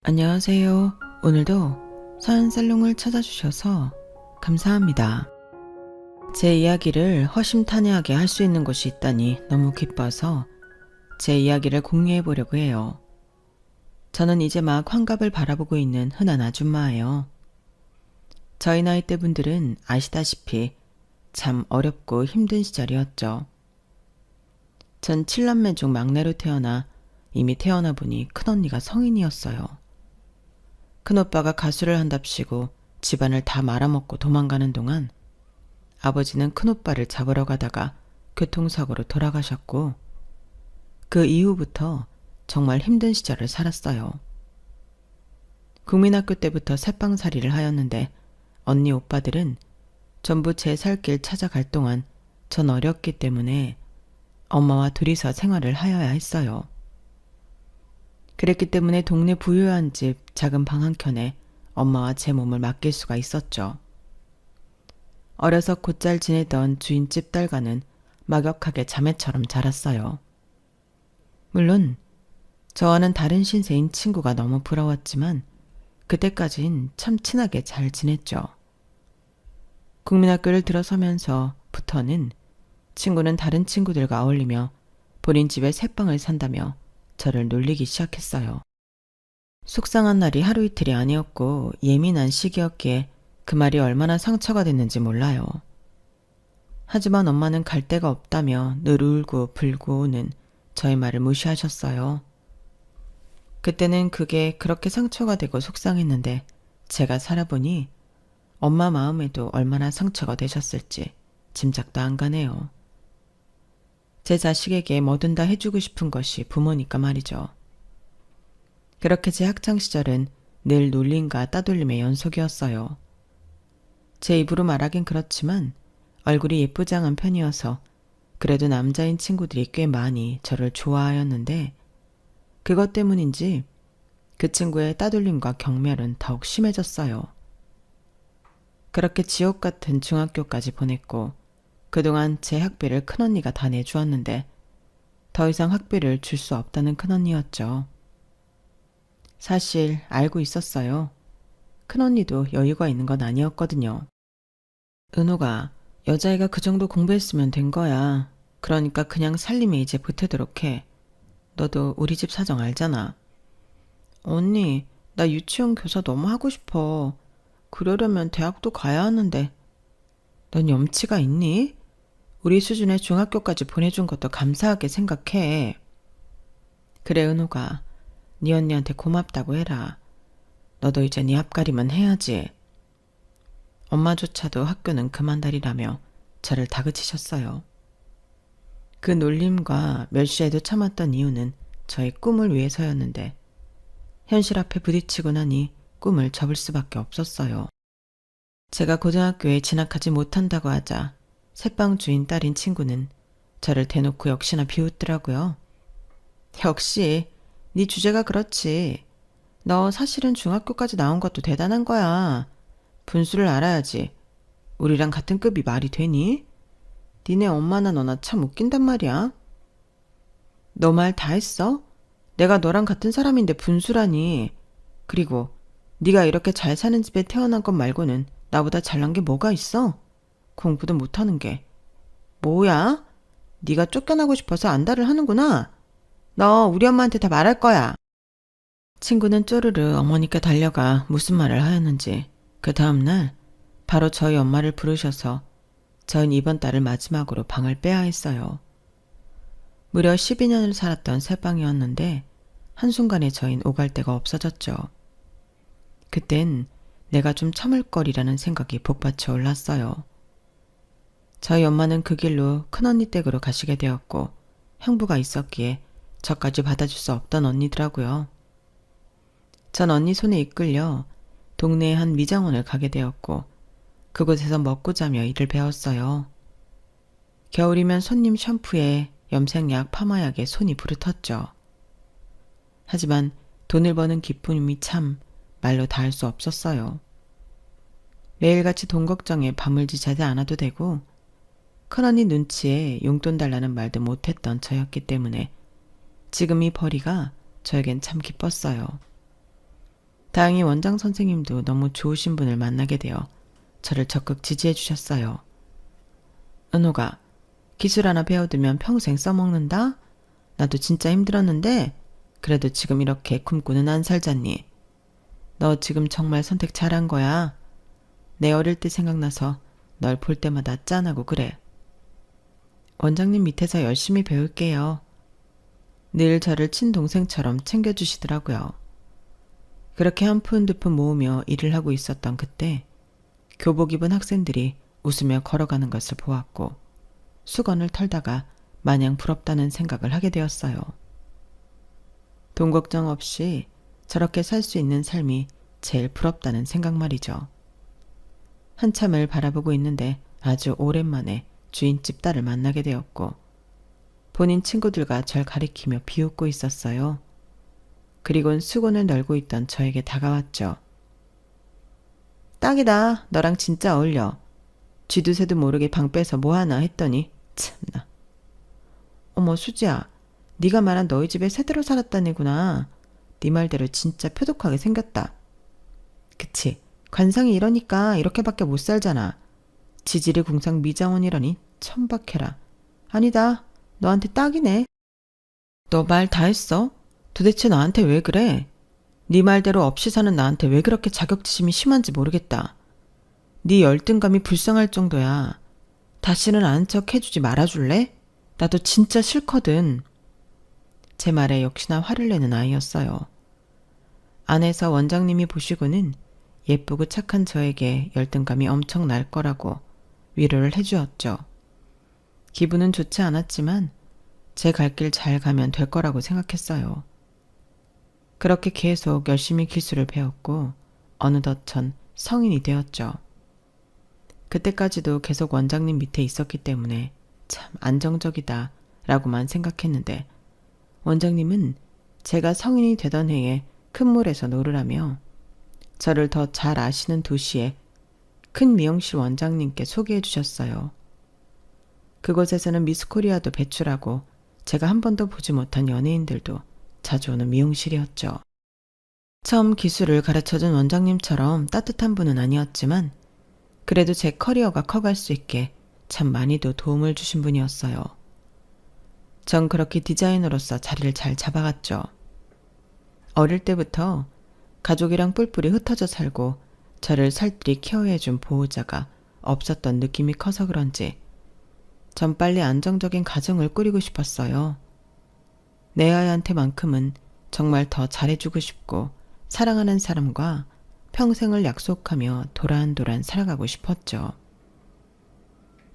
안녕하세요. 오늘도 서한살롱을 찾아주셔서 감사합니다. 제 이야기를 허심탄회하게 할 수 있는 곳이 있다니 너무 기뻐서 제 이야기를 공유해 보려고 해요. 저는 이제 막 환갑을 바라보고 있는 흔한 아줌마예요. 저희 나이대 분들은 아시다시피 참 어렵고 힘든 시절이었죠. 전 7남매 중 막내로 태어나 이미 태어나 보니 큰언니가 성인이었어요. 큰오빠가 가수를 한답시고 집안을 다 말아먹고 도망가는 동안 아버지는 큰오빠를 잡으러 가다가 교통사고로 돌아가셨고 그 이후부터 정말 힘든 시절을 살았어요. 국민학교 때부터 새빵살이를 하였는데 언니 오빠들은 전부 제 살 길 찾아갈 동안 전 어렸기 때문에 엄마와 둘이서 생활을 하여야 했어요. 그랬기 때문에 동네 부유한 집 작은 방 한켠에 엄마와 제 몸을 맡길 수가 있었죠. 어려서 곧잘 지내던 주인집 딸과는 막역하게 자매처럼 자랐어요. 물론 저와는 다른 신세인 친구가 너무 부러웠지만 그때까진 참 친하게 잘 지냈죠. 국민학교를 들어서면서부터는 친구는 다른 친구들과 어울리며 본인 집에 새방을 산다며 저를 놀리기 시작했어요. 속상한 날이 하루 이틀이 아니었고 예민한 시기였기에 그 말이 얼마나 상처가 됐는지 몰라요. 하지만 엄마는 갈 데가 없다며 늘 울고 불고는 저의 말을 무시하셨어요. 그때는 그게 그렇게 상처가 되고 속상했는데 제가 살아보니 엄마 마음에도 얼마나 상처가 되셨을지 짐작도 안 가네요. 제 자식에게 뭐든 다 해주고 싶은 것이 부모니까 말이죠. 그렇게 제 학창시절은 늘 놀림과 따돌림의 연속이었어요. 제 입으로 말하긴 그렇지만 얼굴이 예쁘장한 편이어서 그래도 남자인 친구들이 꽤 많이 저를 좋아하였는데 그것 때문인지 그 친구의 따돌림과 경멸은 더욱 심해졌어요. 그렇게 지옥 같은 중학교까지 보냈고 그동안 제 학비를 큰언니가 다 내주었는데 더 이상 학비를 줄 수 없다는 큰언니였죠. 사실 알고 있었어요. 큰언니도 여유가 있는 건 아니었거든요. 은호가 여자애가 그 정도 공부했으면 된 거야. 그러니까 그냥 살림에 이제 보태도록 해. 너도 우리 집 사정 알잖아. 언니, 나 유치원 교사 너무 하고 싶어. 그러려면 대학도 가야 하는데. 넌 염치가 있니? 우리 수준의 중학교까지 보내준 것도 감사하게 생각해. 그래 은호가 네 언니한테 고맙다고 해라. 너도 이제 네 앞가림은 해야지. 엄마조차도 학교는 그만다리라며 저를 다그치셨어요. 그 놀림과 멸시에도 참았던 이유는 저의 꿈을 위해서였는데 현실 앞에 부딪히고 나니 꿈을 접을 수밖에 없었어요. 제가 고등학교에 진학하지 못한다고 하자 새빵 주인 딸인 친구는 저를 대놓고 역시나 비웃더라고요. 역시 네 주제가 그렇지. 너 사실은 중학교까지 나온 것도 대단한 거야. 분수를 알아야지. 우리랑 같은 급이 말이 되니? 니네 엄마나 너나 참 웃긴단 말이야. 너 말 다 했어? 내가 너랑 같은 사람인데 분수라니. 그리고 네가 이렇게 잘 사는 집에 태어난 것 말고는 나보다 잘난 게 뭐가 있어? 공부도 못하는 게. 뭐야? 네가 쫓겨나고 싶어서 안달을 하는구나. 너 우리 엄마한테 다 말할 거야. 친구는 쪼르르 어머니께 달려가 무슨 말을 하였는지 그 다음날 바로 저희 엄마를 부르셔서 저는 이번 달을 마지막으로 방을 빼야 했어요. 무려 12년을 살았던 새 방이었는데 한순간에 저흰 오갈 데가 없어졌죠. 그땐 내가 좀 참을 거리라는 생각이 복받쳐 올랐어요. 저희 엄마는 그 길로 큰언니 댁으로 가시게 되었고 형부가 있었기에 저까지 받아줄 수 없던 언니더라고요. 전 언니 손에 이끌려 동네의 한 미장원을 가게 되었고 그곳에서 먹고 자며 일을 배웠어요. 겨울이면 손님 샴푸에 염색약, 파마약에 손이 부르텄죠. 하지만 돈을 버는 기쁨이 참 말로 닿을 수 없었어요. 매일같이 돈 걱정에 밤을 지새지 않아도 되고 큰언니 눈치에 용돈 달라는 말도 못했던 저였기 때문에 지금 이 벌이가 저에겐 참 기뻤어요. 다행히 원장 선생님도 너무 좋으신 분을 만나게 되어 저를 적극 지지해 주셨어요. 은호가 기술 하나 배워두면 평생 써먹는다? 나도 진짜 힘들었는데 그래도 지금 이렇게 굶고는 안 살잖니. 너 지금 정말 선택 잘한 거야. 내 어릴 때 생각나서 널 볼 때마다 짠하고 그래. 원장님 밑에서 열심히 배울게요. 늘 저를 친동생처럼 챙겨주시더라고요. 그렇게 한 푼 두 푼 모으며 일을 하고 있었던 그때 교복 입은 학생들이 웃으며 걸어가는 것을 보았고 수건을 털다가 마냥 부럽다는 생각을 하게 되었어요. 돈 걱정 없이 저렇게 살 수 있는 삶이 제일 부럽다는 생각 말이죠. 한참을 바라보고 있는데 아주 오랜만에 주인집 딸을 만나게 되었고 본인 친구들과 절 가리키며 비웃고 있었어요. 그리곤 수건을 널고 있던 저에게 다가왔죠. 딱이다. 너랑 진짜 어울려. 쥐도 새도 모르게 방 빼서 뭐하나 했더니 참나. 어머 수지야. 네가 말한 너희 집에 새들어 살았다는 애구나. 네 말대로 진짜 표독하게 생겼다. 그치. 관상이 이러니까 이렇게밖에 못 살잖아. 지질이 궁상 미장원이라니 천박해라. 아니다. 너한테 딱이네. 너 말 다 했어? 도대체 나한테 왜 그래? 네 말대로 없이 사는 나한테 왜 그렇게 자격지심이 심한지 모르겠다. 네 열등감이 불쌍할 정도야. 다시는 아는 척 해주지 말아줄래? 나도 진짜 싫거든. 제 말에 역시나 화를 내는 아이였어요. 안에서 원장님이 보시고는 예쁘고 착한 저에게 열등감이 엄청 날 거라고 위로를 해주었죠. 기분은 좋지 않았지만 제 갈 길 잘 가면 될 거라고 생각했어요. 그렇게 계속 열심히 기술을 배웠고 어느덧 전 성인이 되었죠. 그때까지도 계속 원장님 밑에 있었기 때문에 참 안정적이다 라고만 생각했는데 원장님은 제가 성인이 되던 해에 큰 물에서 놀으라며 저를 더 잘 아시는 도시에 큰 미용실 원장님께 소개해 주셨어요. 그곳에서는 미스코리아도 배출하고 제가 한 번도 보지 못한 연예인들도 자주 오는 미용실이었죠. 처음 기술을 가르쳐준 원장님처럼 따뜻한 분은 아니었지만 그래도 제 커리어가 커갈 수 있게 참 많이도 도움을 주신 분이었어요. 전 그렇게 디자이너로서 자리를 잘 잡아갔죠. 어릴 때부터 가족이랑 뿔뿔이 흩어져 살고 저를 살뜰히 케어해준 보호자가 없었던 느낌이 커서 그런지 전 빨리 안정적인 가정을 꾸리고 싶었어요. 내 아이한테만큼은 정말 더 잘해주고 싶고 사랑하는 사람과 평생을 약속하며 도란도란 살아가고 싶었죠.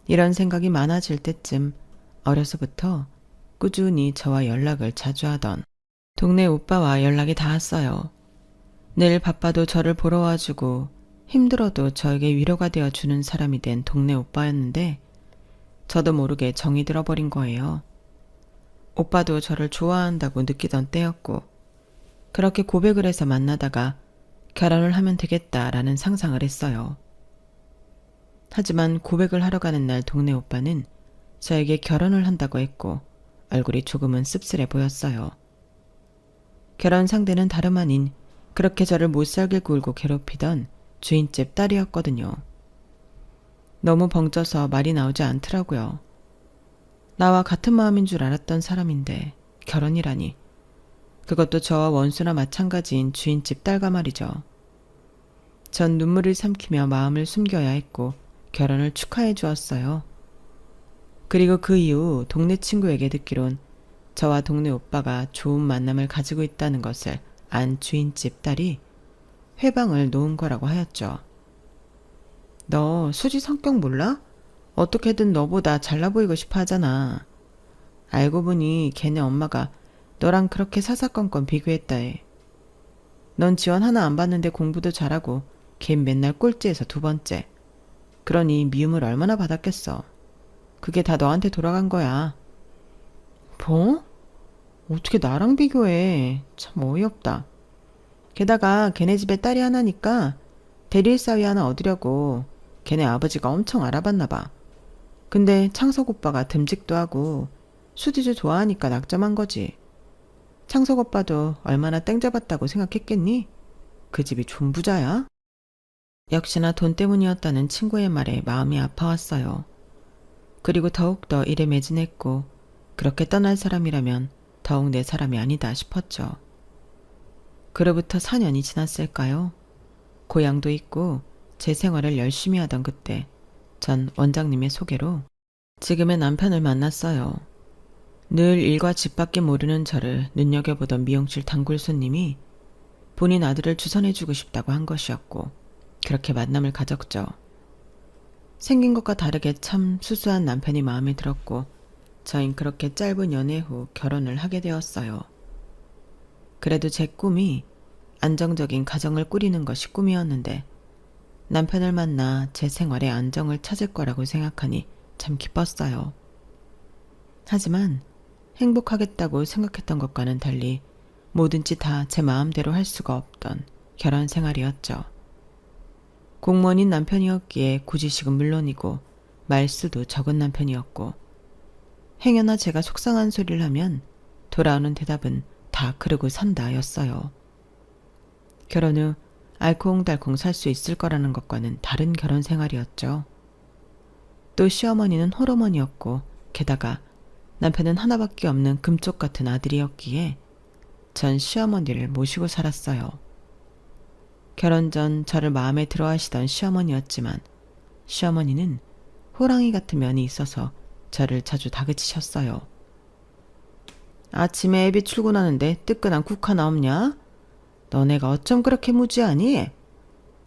이런 생각이 많아질 때쯤 어려서부터 꾸준히 저와 연락을 자주 하던 동네 오빠와 연락이 닿았어요. 늘 바빠도 저를 보러 와주고 힘들어도 저에게 위로가 되어주는 사람이 된 동네 오빠였는데 저도 모르게 정이 들어버린 거예요. 오빠도 저를 좋아한다고 느끼던 때였고 그렇게 고백을 해서 만나다가 결혼을 하면 되겠다라는 상상을 했어요. 하지만 고백을 하러 가는 날 동네 오빠는 저에게 결혼을 한다고 했고 얼굴이 조금은 씁쓸해 보였어요. 결혼 상대는 다름 아닌 그렇게 저를 못살게 굴고 괴롭히던 주인집 딸이었거든요. 너무 벙쪄서 말이 나오지 않더라고요. 나와 같은 마음인 줄 알았던 사람인데 결혼이라니. 그것도 저와 원수나 마찬가지인 주인집 딸과 말이죠. 전 눈물을 삼키며 마음을 숨겨야 했고 결혼을 축하해 주었어요. 그리고 그 이후 동네 친구에게 듣기론 저와 동네 오빠가 좋은 만남을 가지고 있다는 것을 안 주인집 딸이 회방을 놓은 거라고 하였죠. 너 수지 성격 몰라? 어떻게든 너보다 잘나 보이고 싶어 하잖아. 알고 보니 걔네 엄마가 너랑 그렇게 사사건건 비교했다 해. 넌 지원 하나 안 받는데 공부도 잘하고 걘 맨날 꼴찌에서 2번째. 그러니 미움을 얼마나 받았겠어. 그게 다 너한테 돌아간 거야. 뭐? 어떻게 나랑 비교해. 참 어이없다. 게다가 걔네 집에 딸이 하나니까 대리일 사위 하나 얻으려고 걔네 아버지가 엄청 알아봤나 봐. 근데 창석 오빠가 듬직도 하고 수지도 좋아하니까 낙점한 거지. 창석 오빠도 얼마나 땡 잡았다고 생각했겠니? 그 집이 존부자야? 역시나 돈 때문이었다는 친구의 말에 마음이 아파왔어요. 그리고 더욱더 일에 매진했고 그렇게 떠날 사람이라면 더욱 내 사람이 아니다 싶었죠. 그로부터 4년이 지났을까요? 고향도 있고 제 생활을 열심히 하던 그때 전 원장님의 소개로 지금의 남편을 만났어요. 늘 일과 집밖에 모르는 저를 눈여겨보던 미용실 단골 손님이 본인 아들을 주선해주고 싶다고 한 것이었고 그렇게 만남을 가졌죠. 생긴 것과 다르게 참 수수한 남편이 마음에 들었고 저흰 그렇게 짧은 연애 후 결혼을 하게 되었어요. 그래도 제 꿈이 안정적인 가정을 꾸리는 것이 꿈이었는데 남편을 만나 제 생활에 안정을 찾을 거라고 생각하니 참 기뻤어요. 하지만 행복하겠다고 생각했던 것과는 달리 뭐든지 다 제 마음대로 할 수가 없던 결혼 생활이었죠. 공무원인 남편이었기에 고지식은 물론이고 말수도 적은 남편이었고 행여나 제가 속상한 소리를 하면 돌아오는 대답은 다 그러고 산다였어요. 결혼 후 알콩달콩 살 수 있을 거라는 것과는 다른 결혼 생활이었죠. 또 시어머니는 홀어머니였고 게다가 남편은 하나밖에 없는 금쪽 같은 아들이었기에 전 시어머니를 모시고 살았어요. 결혼 전 저를 마음에 들어 하시던 시어머니였지만 시어머니는 호랑이 같은 면이 있어서 저를 자주 다그치셨어요. 아침에 애비 출근하는데 뜨끈한 국 하나 없냐? 너네가 어쩜 그렇게 무지하니?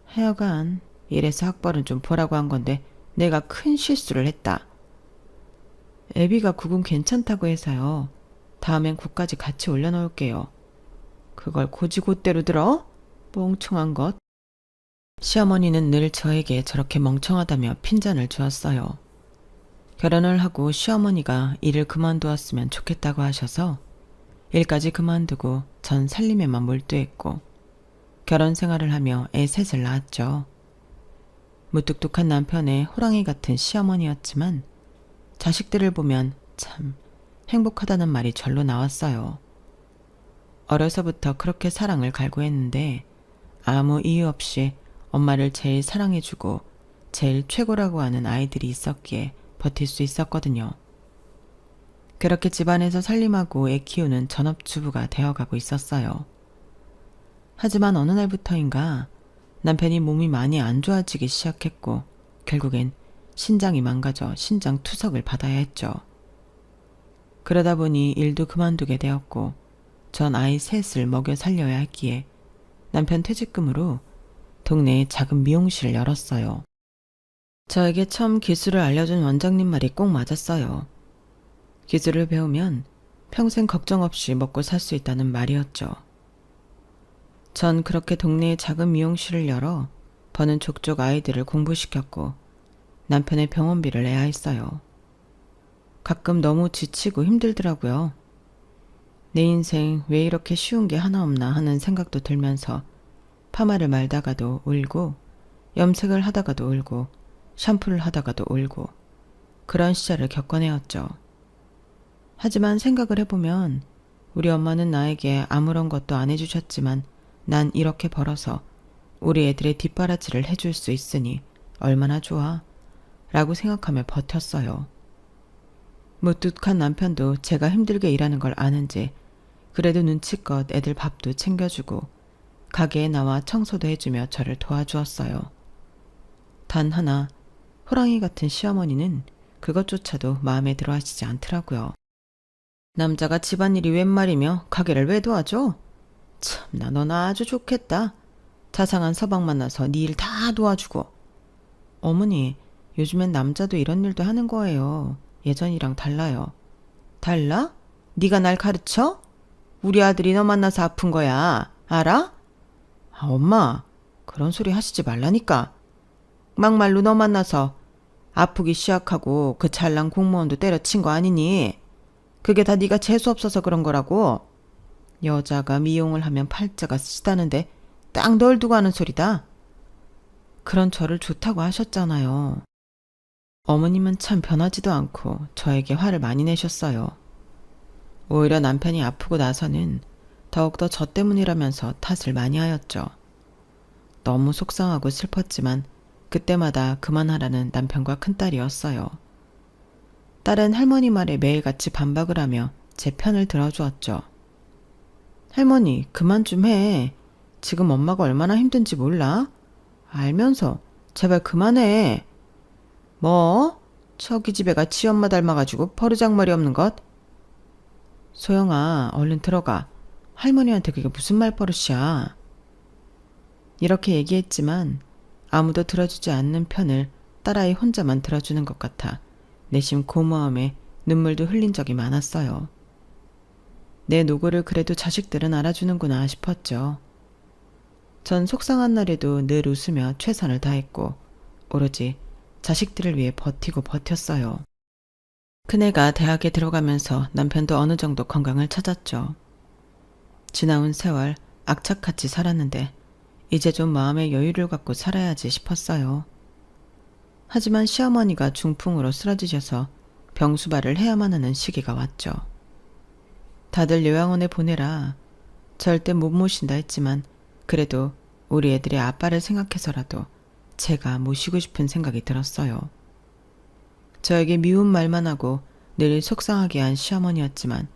하여간 이래서 학벌은 좀 보라고 한 건데 내가 큰 실수를 했다. 애비가 국은 괜찮다고 해서요. 다음엔 국까지 같이 올려놓을게요. 그걸 고지고대로 들어? 멍청한 것. 시어머니는 늘 저에게 저렇게 멍청하다며 핀잔을 주었어요. 결혼을 하고 시어머니가 일을 그만두었으면 좋겠다고 하셔서 일까지 그만두고 전 살림에만 몰두했고 결혼 생활을 하며 애 셋을 낳았죠. 무뚝뚝한 남편의 호랑이 같은 시어머니였지만 자식들을 보면 참 행복하다는 말이 절로 나왔어요. 어려서부터 그렇게 사랑을 갈구했는데 아무 이유 없이 엄마를 제일 사랑해주고 제일 최고라고 하는 아이들이 있었기에 버틸 수 있었거든요. 그렇게 집안에서 살림하고 애 키우는 전업주부가 되어가고 있었어요. 하지만 어느 날부터인가 남편이 몸이 많이 안 좋아지기 시작했고 결국엔 신장이 망가져 신장 투석을 받아야 했죠. 그러다 보니 일도 그만두게 되었고 전 아이 셋을 먹여 살려야 했기에 남편 퇴직금으로 동네에 작은 미용실을 열었어요. 저에게 처음 기술을 알려준 원장님 말이 꼭 맞았어요. 기술을 배우면 평생 걱정 없이 먹고 살 수 있다는 말이었죠. 전 그렇게 동네에 작은 미용실을 열어 버는 족족 아이들을 공부시켰고 남편의 병원비를 내야 했어요. 가끔 너무 지치고 힘들더라고요. 내 인생 왜 이렇게 쉬운 게 하나 없나 하는 생각도 들면서 파마를 말다가도 울고 염색을 하다가도 울고 샴푸를 하다가도 울고 그런 시절을 겪어내었죠. 하지만 생각을 해보면 우리 엄마는 나에게 아무런 것도 안 해주셨지만 난 이렇게 벌어서 우리 애들의 뒷바라지를 해줄 수 있으니 얼마나 좋아 라고 생각하며 버텼어요. 무뚝뚝한 남편도 제가 힘들게 일하는 걸 아는지 그래도 눈치껏 애들 밥도 챙겨주고 가게에 나와 청소도 해주며 저를 도와주었어요. 단 하나 호랑이 같은 시어머니는 그것조차도 마음에 들어 하시지 않더라고요. 남자가 집안일이 웬 말이며 가게를 왜 도와줘? 참나 넌 아주 좋겠다. 자상한 서방 만나서 네 일 다 도와주고. 어머니 요즘엔 남자도 이런 일도 하는 거예요. 예전이랑 달라요. 달라? 네가 날 가르쳐? 우리 아들이 너 만나서 아픈 거야. 알아? 아, 엄마 그런 소리 하시지 말라니까. 막말로 너 만나서 아프기 시작하고 그 찰랑 공무원도 때려친 거 아니니? 그게 다 네가 재수 없어서 그런 거라고. 여자가 미용을 하면 팔자가 쓰다는데 딱 널 두고 하는 소리다. 그런 저를 좋다고 하셨잖아요. 어머님은 참 변하지도 않고 저에게 화를 많이 내셨어요. 오히려 남편이 아프고 나서는 더욱더 저 때문이라면서 탓을 많이 하였죠. 너무 속상하고 슬펐지만 그때마다 그만하라는 남편과 큰딸이었어요. 딸은 할머니 말에 매일같이 반박을 하며 제 편을 들어주었죠. 할머니, 그만 좀 해. 지금 엄마가 얼마나 힘든지 몰라? 알면서 제발 그만해. 뭐? 저기 집에 같이 엄마 닮아가지고 버르장머리 없는 것? 소영아, 얼른 들어가. 할머니한테 그게 무슨 말버릇이야. 이렇게 얘기했지만 아무도 들어주지 않는 편을 딸아이 혼자만 들어주는 것 같아 내심 고마움에 눈물도 흘린 적이 많았어요. 내 노고를 그래도 자식들은 알아주는구나 싶었죠. 전 속상한 날에도 늘 웃으며 최선을 다했고 오로지 자식들을 위해 버티고 버텼어요. 큰애가 대학에 들어가면서 남편도 어느 정도 건강을 찾았죠. 지나온 세월 악착같이 살았는데 이제 좀 마음의 여유를 갖고 살아야지 싶었어요. 하지만 시어머니가 중풍으로 쓰러지셔서 병수발을 해야만 하는 시기가 왔죠. 다들 요양원에 보내라. 절대 못 모신다 했지만 그래도 우리 애들의 아빠를 생각해서라도 제가 모시고 싶은 생각이 들었어요. 저에게 미운 말만 하고 늘 속상하게 한 시어머니였지만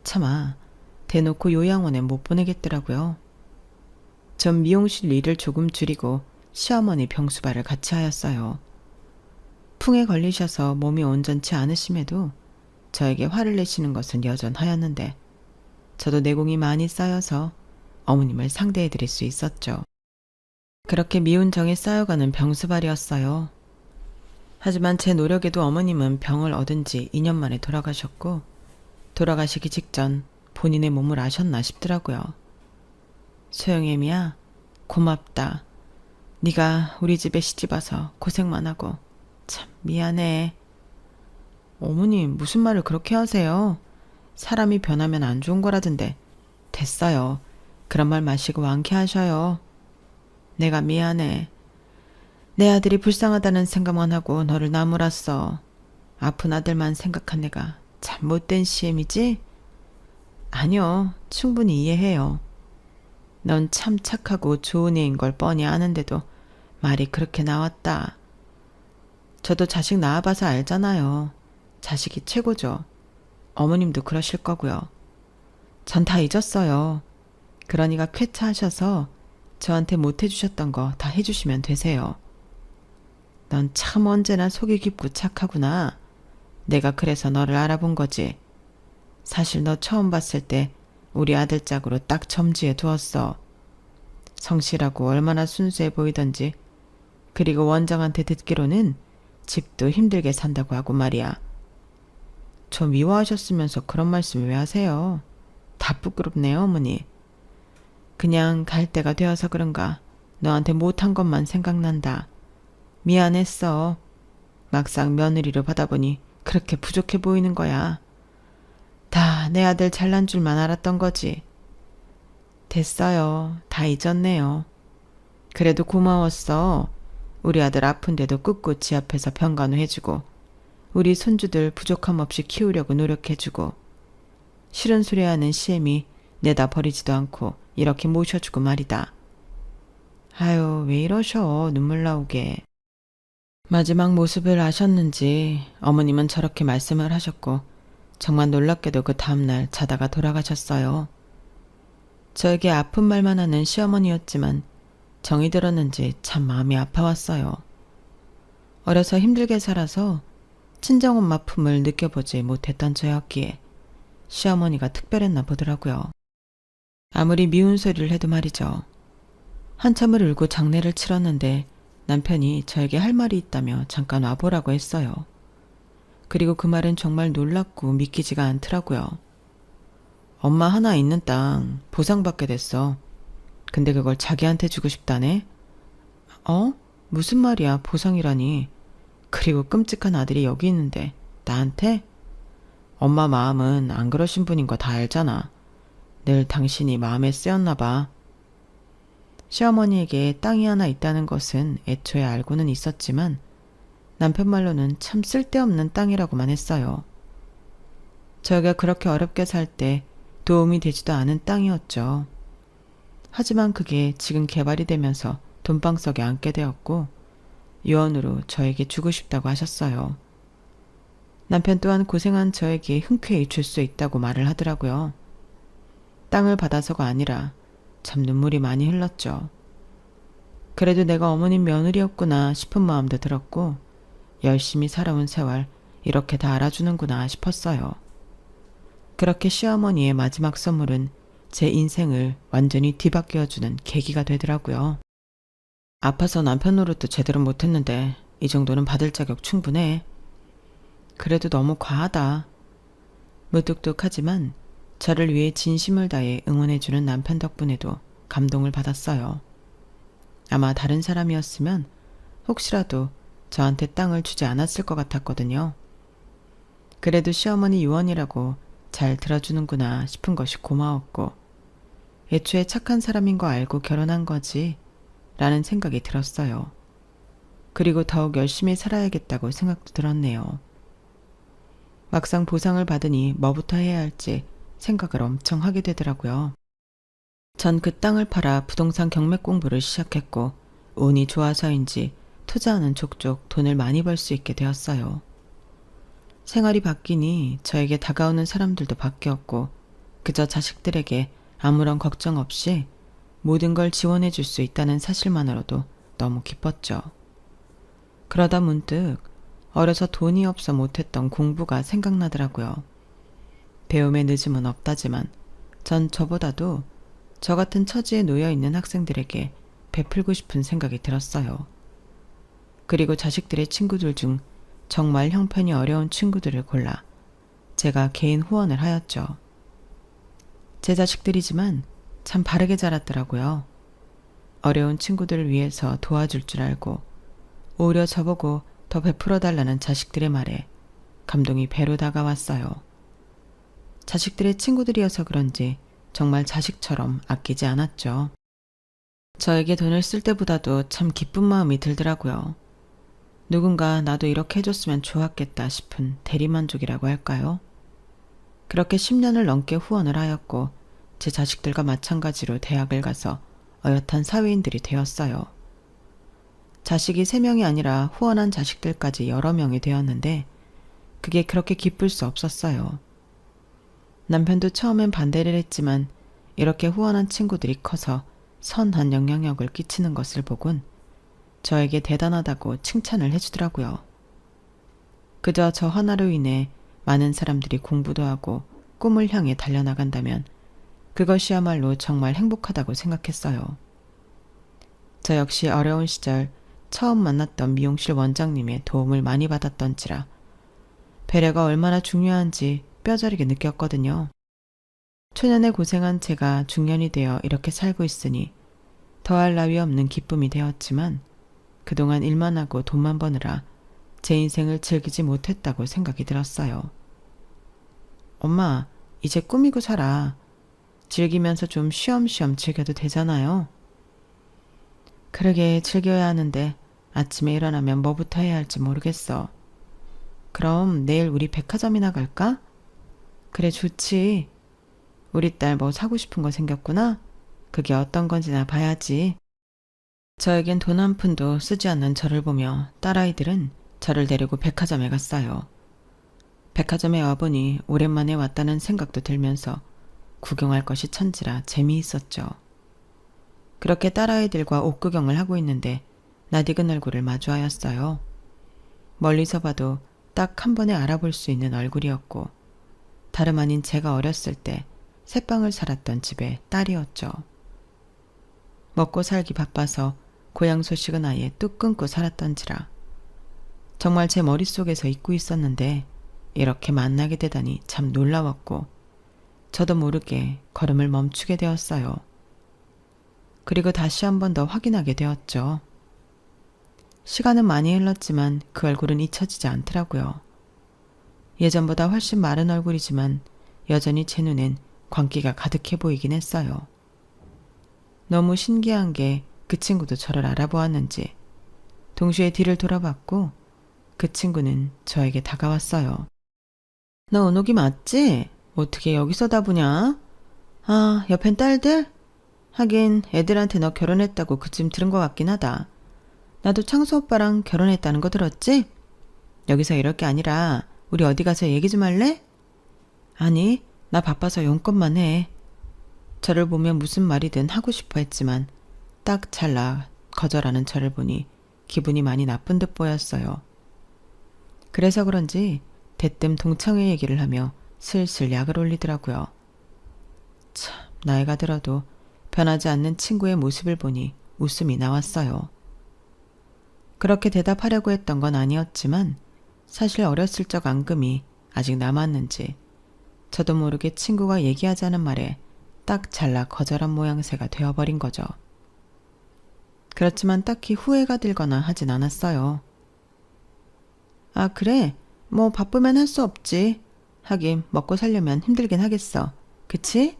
차마 대놓고 요양원에 못 보내겠더라고요. 전 미용실 일을 조금 줄이고 시어머니 병수발을 같이 하였어요. 풍에 걸리셔서 몸이 온전치 않으심에도 저에게 화를 내시는 것은 여전하였는데 저도 내공이 많이 쌓여서 어머님을 상대해 드릴 수 있었죠. 그렇게 미운 정이 쌓여가는 병수발이었어요. 하지만 제 노력에도 어머님은 병을 얻은 지 2년 만에 돌아가셨고 돌아가시기 직전 본인의 몸을 아셨나 싶더라고요. 소영애미야, 고맙다. 네가 우리 집에 시집와서 고생만 하고 참 미안해. 어머님, 무슨 말을 그렇게 하세요? 사람이 변하면 안 좋은 거라던데. 됐어요. 그런 말 마시고 완쾌하셔요. 내가 미안해. 내 아들이 불쌍하다는 생각만 하고 너를 나무랐어. 아픈 아들만 생각한 내가 참 못된 시엠이지? 아니요, 충분히 이해해요. 넌 참 착하고 좋은 애인 걸 뻔히 아는데도 말이 그렇게 나왔다. 저도 자식 낳아봐서 알잖아요. 자식이 최고죠. 어머님도 그러실 거고요. 전 다 잊었어요. 그러니까 쾌차하셔서 저한테 못해주셨던 거 다 해주시면 되세요. 넌 참 언제나 속이 깊고 착하구나. 내가 그래서 너를 알아본 거지. 사실 너 처음 봤을 때 우리 아들 짝으로 딱 점지해 두었어. 성실하고 얼마나 순수해 보이던지. 그리고 원장한테 듣기로는 집도 힘들게 산다고 하고 말이야. 저 미워하셨으면서 그런 말씀 왜 하세요? 다 부끄럽네요, 어머니. 그냥 갈 때가 되어서 그런가 너한테 못한 것만 생각난다. 미안했어. 막상 며느리로 받아보니 그렇게 부족해 보이는 거야. 다 내 아들 잘난 줄만 알았던 거지. 됐어요. 다 잊었네요. 그래도 고마웠어. 우리 아들 아픈데도 꿋꿋이 앞에서 병간호해주고 우리 손주들 부족함 없이 키우려고 노력해주고 싫은 소리 하는 시엠이 내다 버리지도 않고 이렇게 모셔주고 말이다. 아유, 왜 이러셔. 눈물 나오게. 마지막 모습을 아셨는지 어머님은 저렇게 말씀을 하셨고 정말 놀랍게도 그 다음날 자다가 돌아가셨어요. 저에게 아픈 말만 하는 시어머니였지만 정이 들었는지 참 마음이 아파왔어요. 어려서 힘들게 살아서 친정엄마 품을 느껴보지 못했던 저였기에 시어머니가 특별했나 보더라고요. 아무리 미운 소리를 해도 말이죠. 한참을 울고 장례를 치렀는데 남편이 저에게 할 말이 있다며 잠깐 와보라고 했어요. 그리고 그 말은 정말 놀랍고 믿기지가 않더라고요. 엄마 하나 있는 땅 보상받게 됐어. 근데 그걸 자기한테 주고 싶다네? 어? 무슨 말이야, 보상이라니. 그리고 끔찍한 아들이 여기 있는데 나한테? 엄마 마음은 안 그러신 분인 거 다 알잖아. 늘 당신이 마음에 쓰였나 봐. 시어머니에게 땅이 하나 있다는 것은 애초에 알고는 있었지만 남편 말로는 참 쓸데없는 땅이라고만 했어요. 저희가 그렇게 어렵게 살 때 도움이 되지도 않은 땅이었죠. 하지만 그게 지금 개발이 되면서 돈방석에 앉게 되었고 유언으로 저에게 주고 싶다고 하셨어요. 남편 또한 고생한 저에게 흔쾌히 줄 수 있다고 말을 하더라고요. 땅을 받아서가 아니라 참 눈물이 많이 흘렀죠. 그래도 내가 어머님 며느리였구나 싶은 마음도 들었고 열심히 살아온 세월 이렇게 다 알아주는구나 싶었어요. 그렇게 시어머니의 마지막 선물은 제 인생을 완전히 뒤바뀌어주는 계기가 되더라고요. 아파서 남편 노릇도 제대로 못했는데 이 정도는 받을 자격 충분해. 그래도 너무 과하다. 무뚝뚝하지만 저를 위해 진심을 다해 응원해주는 남편 덕분에도 감동을 받았어요. 아마 다른 사람이었으면 혹시라도 저한테 땅을 주지 않았을 것 같았거든요. 그래도 시어머니 유언이라고 잘 들어주는구나 싶은 것이 고마웠고 애초에 착한 사람인 거 알고 결혼한 거지 라는 생각이 들었어요. 그리고 더욱 열심히 살아야겠다고 생각도 들었네요. 막상 보상을 받으니 뭐부터 해야 할지 생각을 엄청 하게 되더라고요. 전 그 땅을 팔아 부동산 경매 공부를 시작했고 운이 좋아서인지 투자하는 족족 돈을 많이 벌 수 있게 되었어요. 생활이 바뀌니 저에게 다가오는 사람들도 바뀌었고 그저 자식들에게 아무런 걱정 없이 모든 걸 지원해 줄 수 있다는 사실만으로도 너무 기뻤죠. 그러다 문득 어려서 돈이 없어 못했던 공부가 생각나더라고요. 배움의 늦음은 없다지만 전 저보다도 저 같은 처지에 놓여 있는 학생들에게 베풀고 싶은 생각이 들었어요. 그리고 자식들의 친구들 중 정말 형편이 어려운 친구들을 골라 제가 개인 후원을 하였죠. 제 자식들이지만 참 바르게 자랐더라고요. 어려운 친구들을 위해서 도와줄 줄 알고 오히려 저보고 더 베풀어 달라는 자식들의 말에 감동이 배로 다가왔어요. 자식들의 친구들이어서 그런지 정말 자식처럼 아끼지 않았죠. 저에게 돈을 쓸 때보다도 참 기쁜 마음이 들더라고요. 누군가 나도 이렇게 해줬으면 좋았겠다 싶은 대리만족이라고 할까요? 그렇게 10년을 넘게 후원을 하였고 제 자식들과 마찬가지로 대학을 가서 어엿한 사회인들이 되었어요. 자식이 3명이 아니라 후원한 자식들까지 여러 명이 되었는데 그게 그렇게 기쁠 수 없었어요. 남편도 처음엔 반대를 했지만 이렇게 후원한 친구들이 커서 선한 영향력을 끼치는 것을 보곤 저에게 대단하다고 칭찬을 해주더라고요. 그저 저 하나로 인해 많은 사람들이 공부도 하고 꿈을 향해 달려나간다면 그것이야말로 정말 행복하다고 생각했어요. 저 역시 어려운 시절 처음 만났던 미용실 원장님의 도움을 많이 받았던지라 배려가 얼마나 중요한지 뼈저리게 느꼈거든요. 초년에 고생한 제가 중년이 되어 이렇게 살고 있으니 더할 나위 없는 기쁨이 되었지만 그동안 일만 하고 돈만 버느라 제 인생을 즐기지 못했다고 생각이 들었어요. 엄마, 이제 꾸미고 살아. 즐기면서 좀 쉬엄쉬엄 즐겨도 되잖아요. 그러게 즐겨야 하는데 아침에 일어나면 뭐부터 해야 할지 모르겠어. 그럼 내일 우리 백화점이나 갈까? 그래, 좋지. 우리 딸 뭐 사고 싶은 거 생겼구나? 그게 어떤 건지나 봐야지. 저에겐 돈 한 푼도 쓰지 않는 저를 보며 딸아이들은 저를 데리고 백화점에 갔어요. 백화점에 와보니 오랜만에 왔다는 생각도 들면서 구경할 것이 천지라 재미있었죠. 그렇게 딸아이들과 옷구경을 하고 있는데 낯익은 얼굴을 마주하였어요. 멀리서 봐도 딱 한 번에 알아볼 수 있는 얼굴이었고 다름 아닌 제가 어렸을 때 새빵을 살았던 집의 딸이었죠. 먹고 살기 바빠서 고향 소식은 아예 뚝 끊고 살았던지라 정말 제 머릿속에서 잊고 있었는데 이렇게 만나게 되다니 참 놀라웠고 저도 모르게 걸음을 멈추게 되었어요. 그리고 다시 한 번 더 확인하게 되었죠. 시간은 많이 흘렀지만 그 얼굴은 잊혀지지 않더라고요. 예전보다 훨씬 마른 얼굴이지만 여전히 제 눈엔 광기가 가득해 보이긴 했어요. 너무 신기한 게 그 친구도 저를 알아보았는지 동시에 뒤를 돌아봤고 그 친구는 저에게 다가왔어요. 너 은옥이 맞지? 어떻게 여기서 다 보냐? 아, 옆엔 딸들? 하긴 애들한테 너 결혼했다고 그쯤 들은 것 같긴 하다. 나도 창수 오빠랑 결혼했다는 거 들었지? 여기서 이럴 게 아니라 우리 어디 가서 얘기 좀 할래? 아니, 나 바빠서 용건만 해. 저를 보면 무슨 말이든 하고 싶어 했지만 딱 잘라 거절하는 저를 보니 기분이 많이 나쁜 듯 보였어요. 그래서 그런지 대뜸 동창회 얘기를 하며 슬슬 약을 올리더라고요. 참, 나이가 들어도 변하지 않는 친구의 모습을 보니 웃음이 나왔어요. 그렇게 대답하려고 했던 건 아니었지만 사실 어렸을 적 앙금이 아직 남았는지 저도 모르게 친구가 얘기하자는 말에 딱 잘라 거절한 모양새가 되어버린 거죠. 그렇지만 딱히 후회가 들거나 하진 않았어요. 아, 그래? 뭐 바쁘면 할 수 없지. 하긴 먹고 살려면 힘들긴 하겠어. 그치?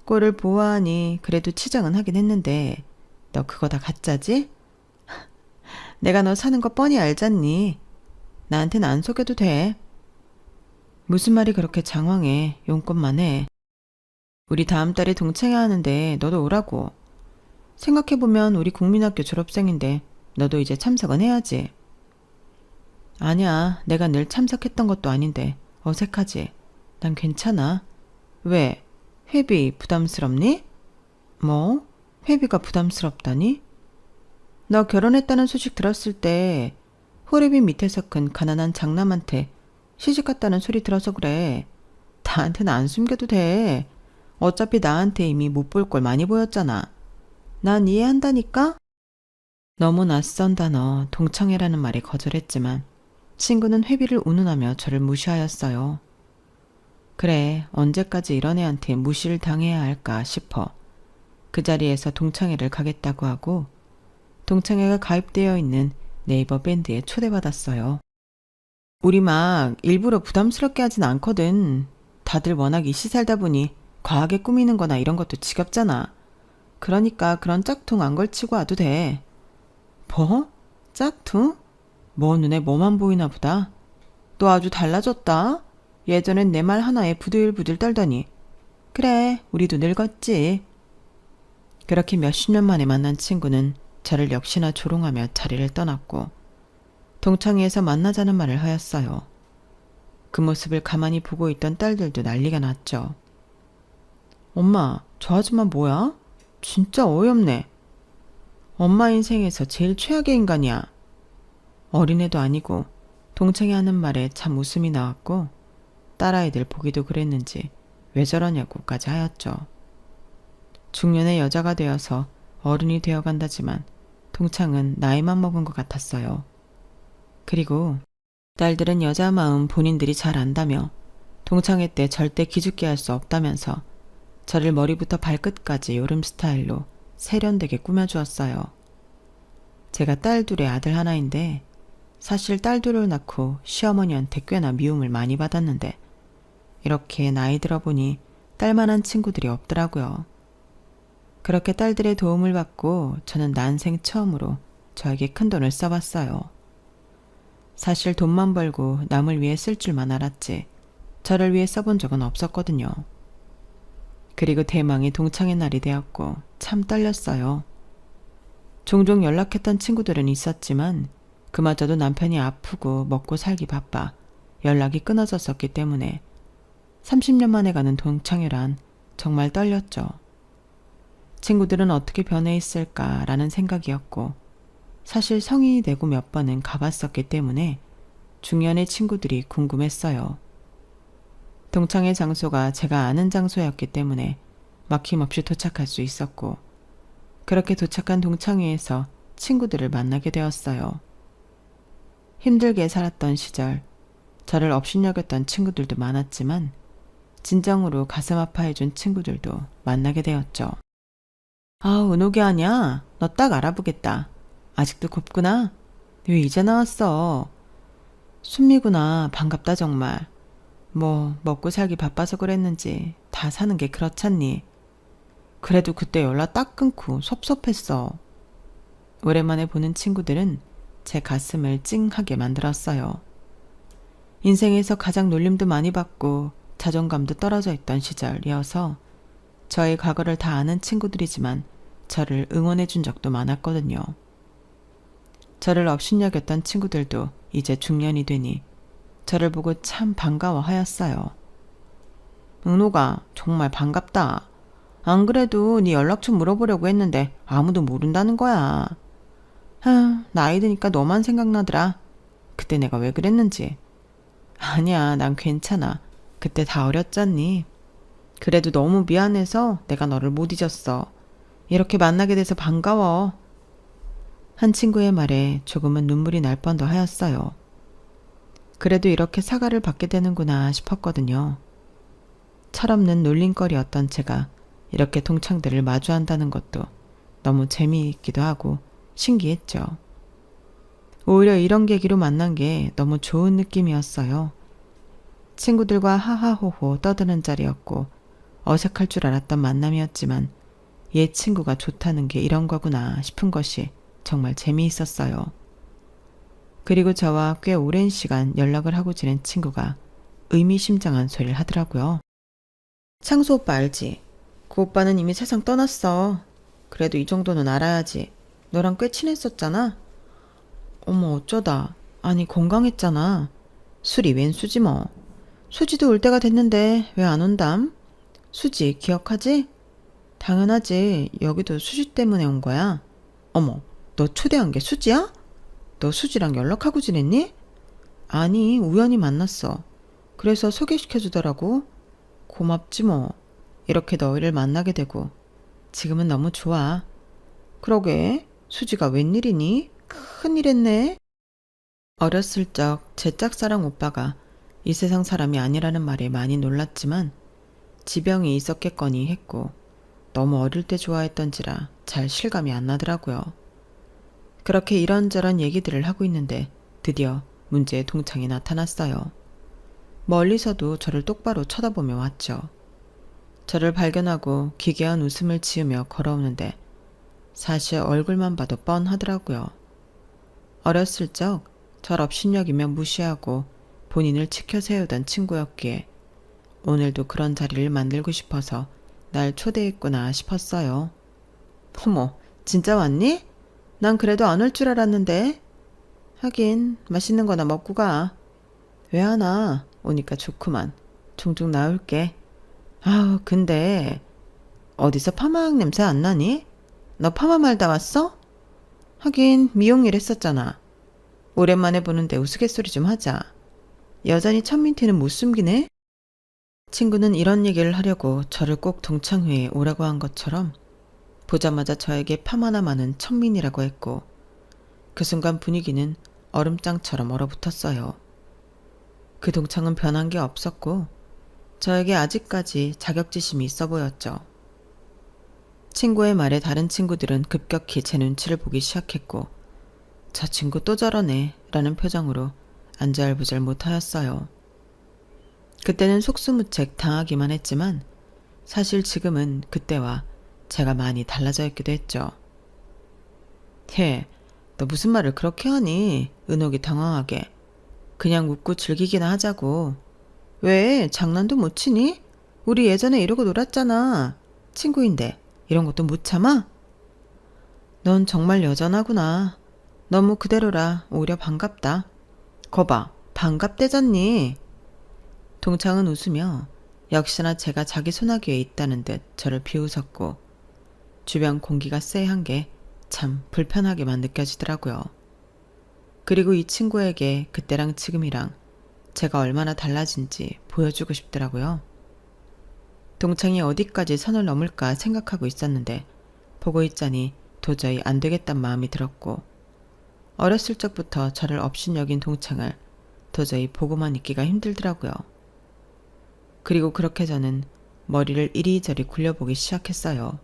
꼴을 보아하니 그래도 치장은 하긴 했는데 너 그거 다 가짜지? 내가 너 사는 거 뻔히 알잖니. 나한테는 안 속여도 돼. 무슨 말이 그렇게 장황해. 용건만 해. 우리 다음 달에 동창회 하는데 너도 오라고. 생각해보면 우리 국민학교 졸업생인데 너도 이제 참석은 해야지. 아니야, 내가 늘 참석했던 것도 아닌데 어색하지. 난 괜찮아. 왜? 회비 부담스럽니? 뭐? 회비가 부담스럽다니? 너 결혼했다는 소식 들었을 때 호래비 밑에서 큰 가난한 장남한테 시집갔다는 소리 들어서 그래. 나한테는 안 숨겨도 돼. 어차피 나한테 이미 못 볼 걸 많이 보였잖아. 난 이해한다니까? 너무 낯선 단어 동창회라는 말에 거절했지만 친구는 회비를 운운하며 저를 무시하였어요. 그래, 언제까지 이런 애한테 무시를 당해야 할까 싶어 그 자리에서 동창회를 가겠다고 하고 동창회가 가입되어 있는 네이버 밴드에 초대받았어요. 우리 막 일부러 부담스럽게 하진 않거든. 다들 워낙 이씨 살다 보니 과하게 꾸미는 거나 이런 것도 지겹잖아. 그러니까 그런 짝퉁 안 걸치고 와도 돼. 뭐? 짝퉁? 뭐 눈에 뭐만 보이나 보다. 너 아주 달라졌다. 예전엔 내 말 하나에 부들부들 떨더니. 그래, 우리도 늙었지. 그렇게 몇십 년 만에 만난 친구는 저를 역시나 조롱하며 자리를 떠났고 동창회에서 만나자는 말을 하였어요. 그 모습을 가만히 보고 있던 딸들도 난리가 났죠. 엄마, 저 아줌마 뭐야? 진짜 어이없네. 엄마 인생에서 제일 최악의 인간이야. 어린애도 아니고 동창회 하는 말에 참 웃음이 나왔고 딸아이들 보기도 그랬는지 왜 저러냐고까지 하였죠. 중년의 여자가 되어서 어른이 되어간다지만 동창은 나이만 먹은 것 같았어요. 그리고 딸들은 여자 마음 본인들이 잘 안다며 동창회 때 절대 기죽게 할 수 없다면서 저를 머리부터 발끝까지 요름 스타일로 세련되게 꾸며주었어요. 제가 딸 둘의 아들 하나인데 사실 딸 둘을 낳고 시어머니한테 꽤나 미움을 많이 받았는데 이렇게 나이 들어보니 딸만한 친구들이 없더라고요. 그렇게 딸들의 도움을 받고 저는 난생 처음으로 저에게 큰돈을 써봤어요. 사실 돈만 벌고 남을 위해 쓸 줄만 알았지 저를 위해 써본 적은 없었거든요. 그리고 대망의 동창회 날이 되었고 참 떨렸어요. 종종 연락했던 친구들은 있었지만 그마저도 남편이 아프고 먹고 살기 바빠 연락이 끊어졌었기 때문에 30년 만에 가는 동창회란 정말 떨렸죠. 친구들은 어떻게 변해 있을까라는 생각이었고 사실 성인이 되고 몇 번은 가봤었기 때문에 중년의 친구들이 궁금했어요. 동창회 장소가 제가 아는 장소였기 때문에 막힘없이 도착할 수 있었고 그렇게 도착한 동창회에서 친구들을 만나게 되었어요. 힘들게 살았던 시절 저를 업신여겼던 친구들도 많았지만 진정으로 가슴 아파해준 친구들도 만나게 되었죠. 아, 은옥이 아냐? 너 딱 알아보겠다. 아직도 곱구나? 왜 이제 나왔어? 순미구나. 반갑다 정말. 뭐 먹고 살기 바빠서 그랬는지 다 사는 게 그렇잖니. 그래도 그때 연락 딱 끊고 섭섭했어. 오랜만에 보는 친구들은 제 가슴을 찡하게 만들었어요. 인생에서 가장 놀림도 많이 받고 자존감도 떨어져 있던 시절이어서 저의 과거를 다 아는 친구들이지만 저를 응원해 준 적도 많았거든요. 저를 업신여겼던 친구들도 이제 중년이 되니 저를 보고 참 반가워하였어요. 은호가 정말 반갑다. 안 그래도 네 연락처 물어보려고 했는데 아무도 모른다는 거야. 나이 드니까 너만 생각나더라. 그때 내가 왜 그랬는지. 아니야, 난 괜찮아. 그때 다 어렸잖니. 그래도 너무 미안해서 내가 너를 못 잊었어. 이렇게 만나게 돼서 반가워. 한 친구의 말에 조금은 눈물이 날 뻔도 하였어요. 그래도 이렇게 사과를 받게 되는구나 싶었거든요. 철없는 놀림거리였던 제가 이렇게 동창들을 마주한다는 것도 너무 재미있기도 하고 신기했죠. 오히려 이런 계기로 만난 게 너무 좋은 느낌이었어요. 친구들과 하하호호 떠드는 자리였고 어색할 줄 알았던 만남이었지만 얘 친구가 좋다는 게 이런 거구나 싶은 것이 정말 재미있었어요. 그리고 저와 꽤 오랜 시간 연락을 하고 지낸 친구가 의미심장한 소리를 하더라고요. 창수 오빠 알지? 그 오빠는 이미 세상 떠났어. 그래도 이 정도는 알아야지. 너랑 꽤 친했었잖아. 어머 어쩌다. 아니 건강했잖아. 술이 웬 수지 뭐. 수지도 올 때가 됐는데 왜 안 온담? 수지 기억하지? 당연하지. 여기도 수지 때문에 온 거야. 어머 너 초대한 게 수지야? 너 수지랑 연락하고 지냈니? 아니 우연히 만났어. 그래서 소개시켜주더라고. 고맙지 뭐. 이렇게 너희를 만나게 되고 지금은 너무 좋아. 그러게 수지가 웬일이니? 큰일 했네. 어렸을 적 제 짝사랑 오빠가 이 세상 사람이 아니라는 말에 많이 놀랐지만 지병이 있었겠거니 했고 너무 어릴 때 좋아했던지라 잘 실감이 안 나더라고요. 그렇게 이런저런 얘기들을 하고 있는데 드디어 문제의 동창이 나타났어요. 멀리서도 저를 똑바로 쳐다보며 왔죠. 저를 발견하고 기괴한 웃음을 지으며 걸어오는데 사실 얼굴만 봐도 뻔하더라고요. 어렸을 적 절 업신여기며 무시하고 본인을 치켜 세우던 친구였기에 오늘도 그런 자리를 만들고 싶어서 날 초대했구나 싶었어요. 어머, 진짜 왔니? 난 그래도 안 올 줄 알았는데. 하긴 맛있는 거나 먹고 가. 왜 안 와? 오니까 좋구만. 종종 나올게. 아우 근데 어디서 파마약 냄새 안 나니? 너 파마 말다 왔어? 하긴 미용일 했었잖아. 오랜만에 보는데 우스갯소리 좀 하자. 여전히 천민티는 못 숨기네? 친구는 이런 얘기를 하려고 저를 꼭 동창회에 오라고 한 것처럼 보자마자 저에게 파마나 많은 천민이라고 했고 그 순간 분위기는 얼음장처럼 얼어붙었어요. 그 동창은 변한 게 없었고 저에게 아직까지 자격지심이 있어 보였죠. 친구의 말에 다른 친구들은 급격히 제 눈치를 보기 시작했고 저 친구 또 저러네 라는 표정으로 안절부절 못하였어요. 그때는 속수무책 당하기만 했지만 사실 지금은 그때와 제가 많이 달라져 있기도 했죠. 너 무슨 말을 그렇게 하니? 은옥이 당황하게. 그냥 웃고 즐기기나 하자고. 왜 장난도 못 치니? 우리 예전에 이러고 놀았잖아. 친구인데 이런 것도 못 참아? 넌 정말 여전하구나. 너무 그대로라 오히려 반갑다. 거봐 반갑대잖니. 동창은 웃으며 역시나 제가 자기 소나기에 있다는 듯 저를 비웃었고 주변 공기가 쎄한 게 참 불편하게만 느껴지더라고요. 그리고 이 친구에게 그때랑 지금이랑 제가 얼마나 달라진지 보여주고 싶더라고요. 동창이 어디까지 선을 넘을까 생각하고 있었는데 보고 있자니 도저히 안 되겠단 마음이 들었고 어렸을 적부터 저를 업신여긴 동창을 도저히 보고만 있기가 힘들더라고요. 그리고 그렇게 저는 머리를 이리저리 굴려보기 시작했어요.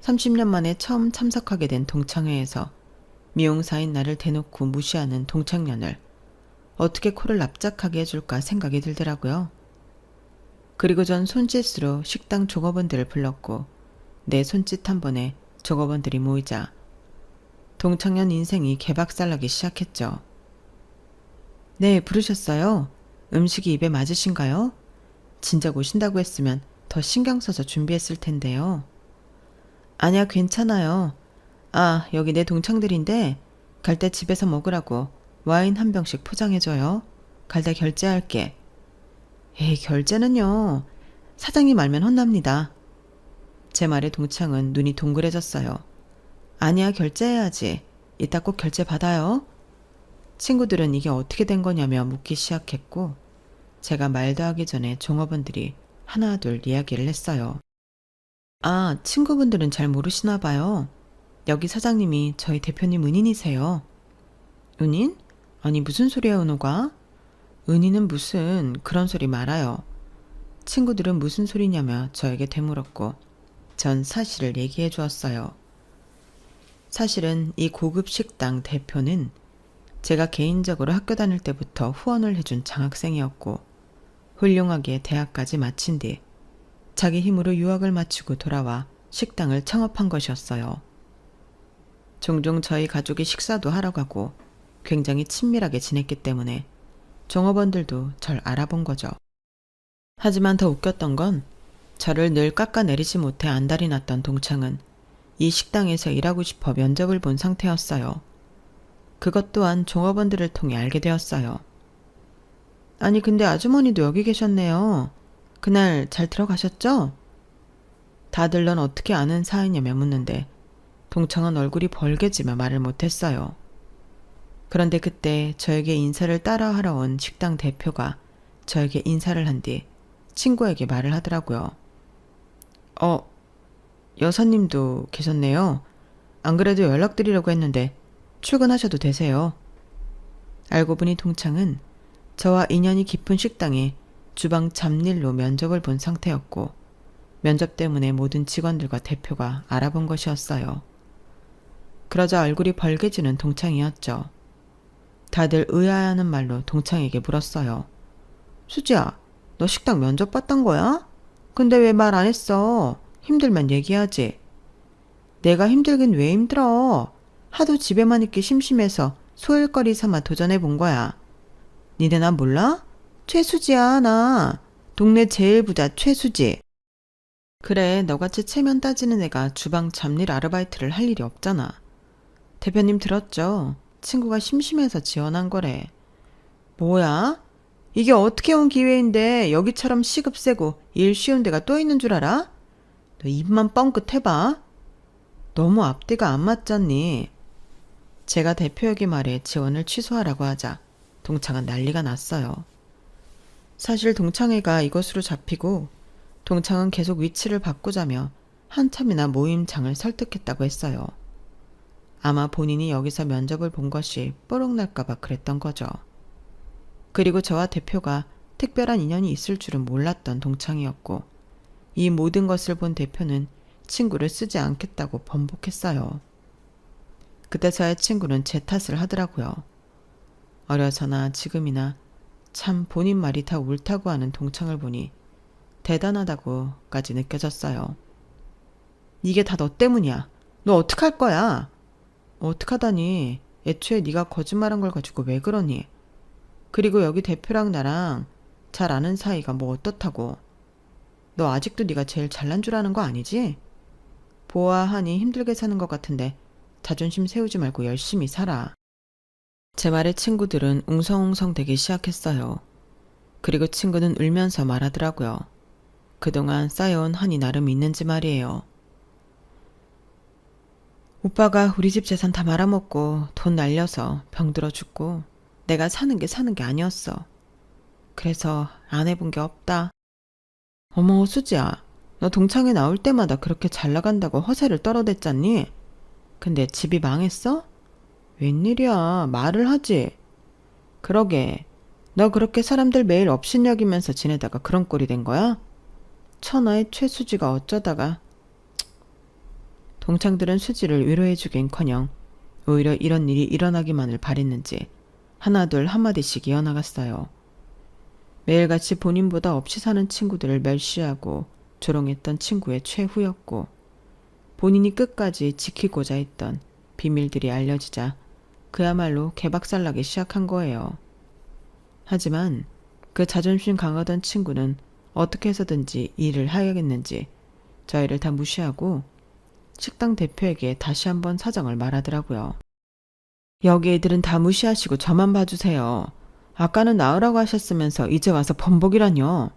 30년 만에 처음 참석하게 된 동창회에서 미용사인 나를 대놓고 무시하는 동창년을 어떻게 코를 납작하게 해줄까 생각이 들더라고요. 그리고 전 손짓으로 식당 종업원들을 불렀고 내 손짓 한 번에 종업원들이 모이자 동창년 인생이 개박살나기 시작했죠. 네, 부르셨어요? 음식이 입에 맞으신가요? 진작 오신다고 했으면 더 신경 써서 준비했을 텐데요. 아니야, 괜찮아요. 아, 여기 내 동창들인데 갈 때 집에서 먹으라고 와인 한 병씩 포장해줘요. 갈 때 결제할게. 에이, 결제는요. 사장님 알면 혼납니다. 제 말에 동창은 눈이 동그래졌어요. 아니야, 결제해야지. 이따 꼭 결제 받아요. 친구들은 이게 어떻게 된 거냐며 묻기 시작했고 제가 말도 하기 전에 종업원들이 하나 둘 이야기를 했어요. 아, 친구분들은 잘 모르시나 봐요. 여기 사장님이 저희 대표님 은인이세요. 은인? 아니 무슨 소리야 은호가? 은인은 무슨 그런 소리 말아요. 친구들은 무슨 소리냐며 저에게 되물었고 전 사실을 얘기해 주었어요. 사실은 이 고급 식당 대표는 제가 개인적으로 학교 다닐 때부터 후원을 해준 장학생이었고 훌륭하게 대학까지 마친 뒤 자기 힘으로 유학을 마치고 돌아와 식당을 창업한 것이었어요. 종종 저희 가족이 식사도 하러 가고 굉장히 친밀하게 지냈기 때문에 종업원들도 절 알아본 거죠. 하지만 더 웃겼던 건 저를 늘 깎아내리지 못해 안달이 났던 동창은 이 식당에서 일하고 싶어 면접을 본 상태였어요. 그것 또한 종업원들을 통해 알게 되었어요. 아니 근데 아주머니도 여기 계셨네요. 그날 잘 들어가셨죠? 다들 넌 어떻게 아는 사이냐며 묻는데 동창은 얼굴이 벌개지며 말을 못했어요. 그런데 그때 저에게 인사를 따라하러 온 식당 대표가 저에게 인사를 한 뒤 친구에게 말을 하더라고요. 여사님도 계셨네요. 안 그래도 연락드리려고 했는데 출근하셔도 되세요. 알고 보니 동창은 저와 인연이 깊은 식당에 주방 잡일로 면접을 본 상태였고 면접 때문에 모든 직원들과 대표가 알아본 것이었어요. 그러자 얼굴이 벌개지는 동창이었죠. 다들 의아해하는 말로 동창에게 물었어요. 수지야, 너 식당 면접 봤단 거야? 근데 왜 말 안 했어? 힘들면 얘기하지. 내가 힘들긴 왜 힘들어? 하도 집에만 있기 심심해서 소일거리 삼아 도전해 본 거야. 니네 나 몰라? 최수지야, 나. 동네 제일 부자 최수지. 그래, 너같이 체면 따지는 애가 주방 잡일 아르바이트를 할 일이 없잖아. 대표님 들었죠? 친구가 심심해서 지원한 거래. 뭐야? 이게 어떻게 온 기회인데 여기처럼 시급 세고 일 쉬운 데가 또 있는 줄 알아? 너 입만 뻥끗 해봐. 너무 앞뒤가 안 맞잖니. 제가 대표에게 말해 지원을 취소하라고 하자 동창은 난리가 났어요. 사실 동창회가 이것으로 잡히고 동창은 계속 위치를 바꾸자며 한참이나 모임장을 설득했다고 했어요. 아마 본인이 여기서 면접을 본 것이 뽀록날까봐 그랬던 거죠. 그리고 저와 대표가 특별한 인연이 있을 줄은 몰랐던 동창이었고 이 모든 것을 본 대표는 친구를 쓰지 않겠다고 번복했어요. 그때 저의 친구는 제 탓을 하더라고요. 어려서나 지금이나 참 본인 말이 다 옳다고 하는 동창을 보니 대단하다고까지 느껴졌어요. 이게 다 너 때문이야. 너 어떡할 거야? 어떡하다니. 애초에 네가 거짓말한 걸 가지고 왜 그러니? 그리고 여기 대표랑 나랑 잘 아는 사이가 뭐 어떻다고. 너 아직도 네가 제일 잘난 줄 아는 거 아니지? 보아하니 힘들게 사는 것 같은데 자존심 세우지 말고 열심히 살아. 제 말에 친구들은 웅성웅성 대기 시작했어요. 그리고 친구는 울면서 말하더라고요. 그동안 쌓여온 한이 나름 있는지 말이에요. 오빠가 우리 집 재산 다 말아먹고 돈 날려서 병들어 죽고 내가 사는 게 아니었어. 그래서 안 해본 게 없다. 어머 수지야, 너 동창회 나올 때마다 그렇게 잘 나간다고 허세를 떨어댔잖니? 근데 집이 망했어? 웬일이야, 말을 하지. 그러게, 너 그렇게 사람들 매일 업신여기면서 지내다가 그런 꼴이 된 거야? 천하의 최수지가 어쩌다가. 동창들은 수지를 위로해주긴커녕 오히려 이런 일이 일어나기만을 바랬는지 하나둘 한마디씩 이어나갔어요. 매일같이 본인보다 없이 사는 친구들을 멸시하고 조롱했던 친구의 최후였고 본인이 끝까지 지키고자 했던 비밀들이 알려지자 그야말로 개박살나기 시작한 거예요. 하지만 그 자존심 강하던 친구는 어떻게 해서든지 일을 하야겠는지 저희를 다 무시하고 식당 대표에게 다시 한번 사정을 말하더라고요. 여기 애들은 다 무시하시고 저만 봐주세요. 아까는 나으라고 하셨으면서 이제 와서 번복이라뇨.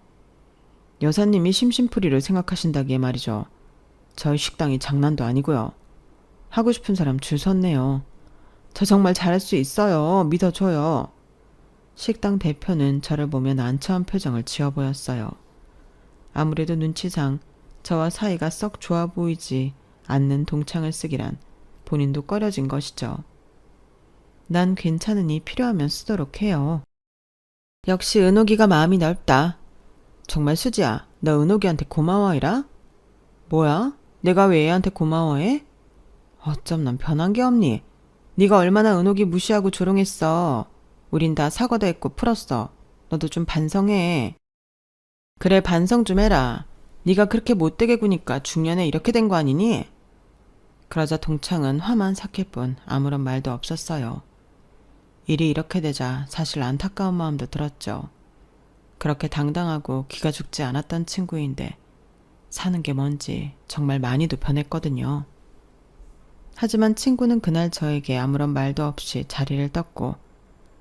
여사님이 심심풀이를 생각하신다기에 말이죠. 저희 식당이 장난도 아니고요. 하고 싶은 사람 줄 섰네요. 저 정말 잘할 수 있어요. 믿어줘요. 식당 대표는 저를 보며 난처한 표정을 지어 보였어요. 아무래도 눈치상 저와 사이가 썩 좋아 보이지 않는 동창을 쓰기란 본인도 꺼려진 것이죠. 난 괜찮으니 필요하면 쓰도록 해요. 역시 은옥이가 마음이 넓다. 정말 수지야, 너 은옥이한테 고마워해라? 뭐야? 내가 왜 애한테 고마워해? 어쩜 난 변한 게 없니? 네가 얼마나 은옥이 무시하고 조롱했어. 우린 다 사과도 했고 풀었어. 너도 좀 반성해. 그래, 반성 좀 해라. 네가 그렇게 못되게 구니까 중년에 이렇게 된 거 아니니? 그러자 동창은 화만 삭힐 뿐 아무런 말도 없었어요. 일이 이렇게 되자 사실 안타까운 마음도 들었죠. 그렇게 당당하고 기가 죽지 않았던 친구인데 사는 게 뭔지 정말 많이도 변했거든요. 하지만 친구는 그날 저에게 아무런 말도 없이 자리를 떴고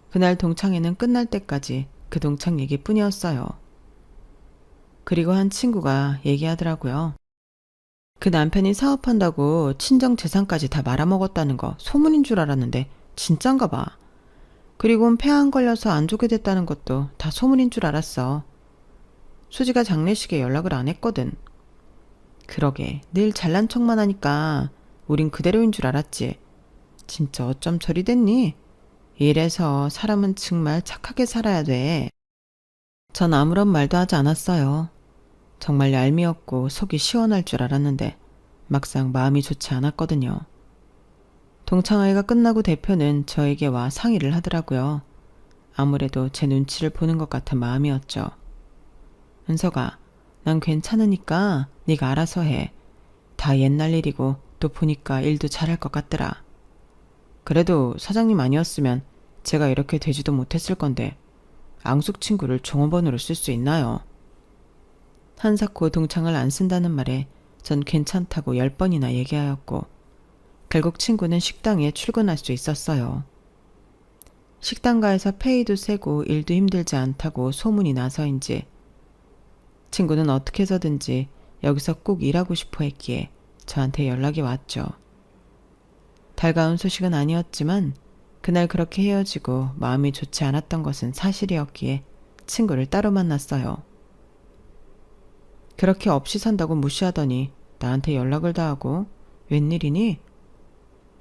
그날 동창회는 끝날 때까지 그 동창 얘기뿐이었어요. 그리고 한 친구가 얘기하더라고요. 그 남편이 사업한다고 친정 재산까지 다 말아먹었다는 거 소문인 줄 알았는데 진짠가 봐. 그리고 폐암 걸려서 안 좋게 됐다는 것도 다 소문인 줄 알았어. 수지가 장례식에 연락을 안 했거든. 그러게 늘 잘난 척만 하니까 우린 그대로인 줄 알았지. 진짜 어쩜 저리 됐니? 이래서 사람은 정말 착하게 살아야 돼. 전 아무런 말도 하지 않았어요. 정말 얄미웠고 속이 시원할 줄 알았는데 막상 마음이 좋지 않았거든요. 동창회가 끝나고 대표는 저에게 와 상의를 하더라고요. 아무래도 제 눈치를 보는 것 같은 마음이었죠. 은서가, 난 괜찮으니까 네가 알아서 해. 다 옛날 일이고 또 보니까 일도 잘할 것 같더라. 그래도 사장님 아니었으면 제가 이렇게 되지도 못했을 건데 앙숙 친구를 종업원으로 쓸 수 있나요? 한사코 동창을 안 쓴다는 말에 전 괜찮다고 10번이나 얘기하였고 결국 친구는 식당에 출근할 수 있었어요. 식당가에서 페이도 세고 일도 힘들지 않다고 소문이 나서인지 친구는 어떻게 해서든지 여기서 꼭 일하고 싶어 했기에 저한테 연락이 왔죠. 달가운 소식은 아니었지만 그날 그렇게 헤어지고 마음이 좋지 않았던 것은 사실이었기에 친구를 따로 만났어요. 그렇게 없이 산다고 무시하더니 나한테 연락을 다 하고 웬일이니?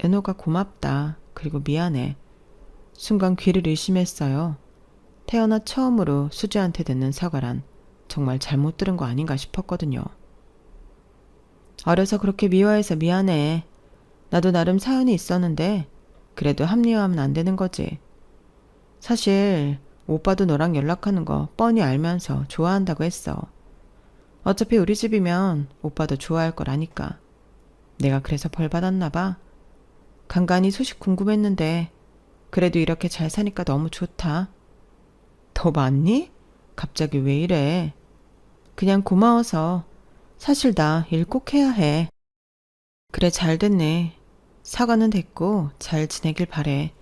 은호가 고맙다. 그리고 미안해. 순간 귀를 의심했어요. 태어나 처음으로 수지한테 듣는 사과란 정말 잘못 들은 거 아닌가 싶었거든요. 어려서 그렇게 미워해서 미안해. 나도 나름 사연이 있었는데 그래도 합리화하면 안 되는 거지. 사실 오빠도 너랑 연락하는 거 뻔히 알면서 좋아한다고 했어. 어차피 우리 집이면 오빠도 좋아할 거라니까. 내가 그래서 벌 받았나 봐. 간간히 소식 궁금했는데 그래도 이렇게 잘 사니까 너무 좋다. 더 많니? 갑자기 왜 이래? 그냥 고마워서. 사실 나 일 꼭 해야 해. 그래, 잘 됐네. 사과는 됐고 잘 지내길 바래.